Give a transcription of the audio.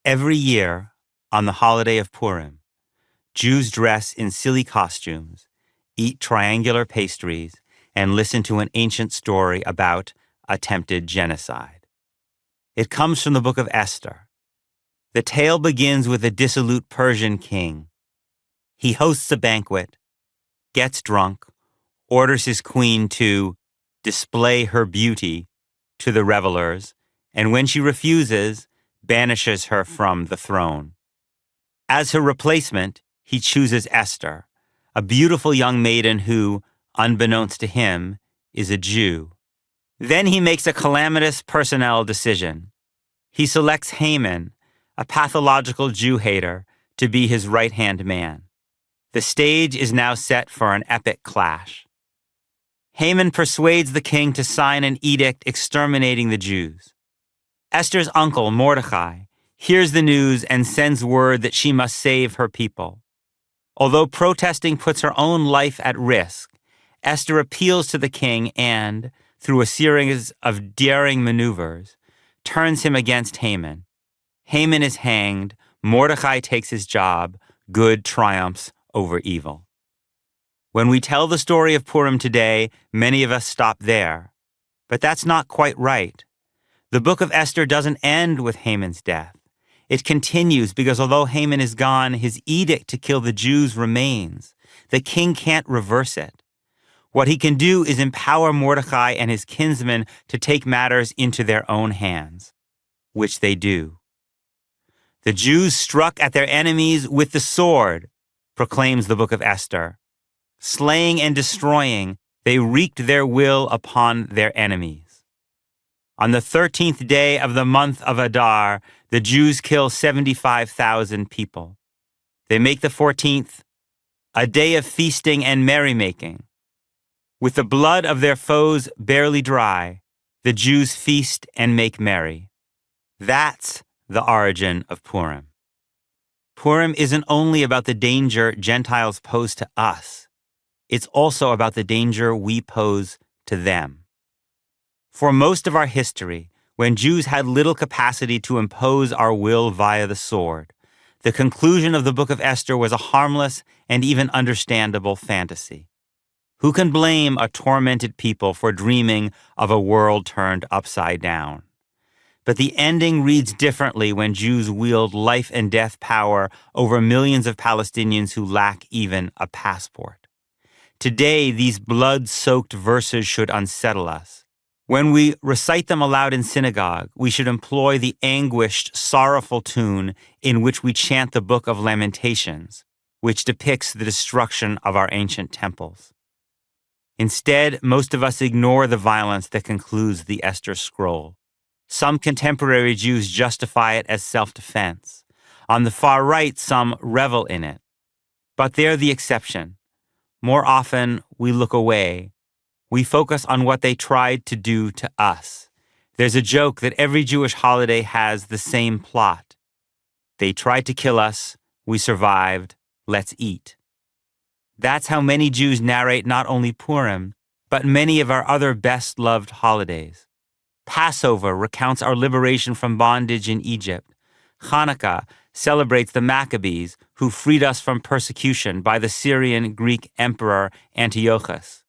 Every year, on the holiday of Purim, Jews dress in silly costumes, eat triangular pastries, and listen to an ancient story about attempted genocide. It comes from the book of Esther. The tale begins with a dissolute Persian king. He hosts a banquet, gets drunk, orders his queen to display her beauty to the revelers, and when she refuses, banishes her from the throne. As her replacement, he chooses Esther, a beautiful young maiden who, unbeknownst to him, is a Jew. Then he makes a calamitous personnel decision. He selects Haman, a pathological Jew-hater, to be his right-hand man. The stage is now set for an epic clash. Haman persuades the king to sign an edict exterminating the Jews. Esther's uncle, Mordecai, hears the news and sends word that she must save her people. Although protesting puts her own life at risk, Esther appeals to the king and, through a series of daring maneuvers, turns him against Haman. Haman is hanged, Mordecai takes his job, good triumphs over evil. When we tell the story of Purim today, many of us stop there. But that's not quite right. The book of Esther doesn't end with Haman's death. It continues because although Haman is gone, his edict to kill the Jews remains. The king can't reverse it. What he can do is empower Mordecai and his kinsmen to take matters into their own hands, which they do. The Jews struck at their enemies with the sword, proclaims the book of Esther. Slaying and destroying, they wreaked their will upon their enemies. On the 13th day of the month of Adar, the Jews kill 75,000 people. They make the 14th a day of feasting and merrymaking. With the blood of their foes barely dry, the Jews feast and make merry. That's the origin of Purim. Purim isn't only about the danger Gentiles pose to us. It's also about the danger we pose to them. For most of our history, when Jews had little capacity to impose our will via the sword, the conclusion of the book of Esther was a harmless and even understandable fantasy. Who can blame a tormented people for dreaming of a world turned upside down? But the ending reads differently when Jews wield life and death power over millions of Palestinians who lack even a passport. Today, these blood-soaked verses should unsettle us. When we recite them aloud in synagogue, we should employ the anguished, sorrowful tune in which we chant the Book of Lamentations, which depicts the destruction of our ancient temples. Instead, most of us ignore the violence that concludes the Esther scroll. Some contemporary Jews justify it as self-defense. On the far right, some revel in it. But they're the exception. More often, we look away. We focus on what they tried to do to us. There's a joke that every Jewish holiday has the same plot. They tried to kill us, we survived, let's eat. That's how many Jews narrate not only Purim, but many of our other best-loved holidays. Passover recounts our liberation from bondage in Egypt. Hanukkah celebrates the Maccabees who freed us from persecution by the Syrian Greek emperor Antiochus.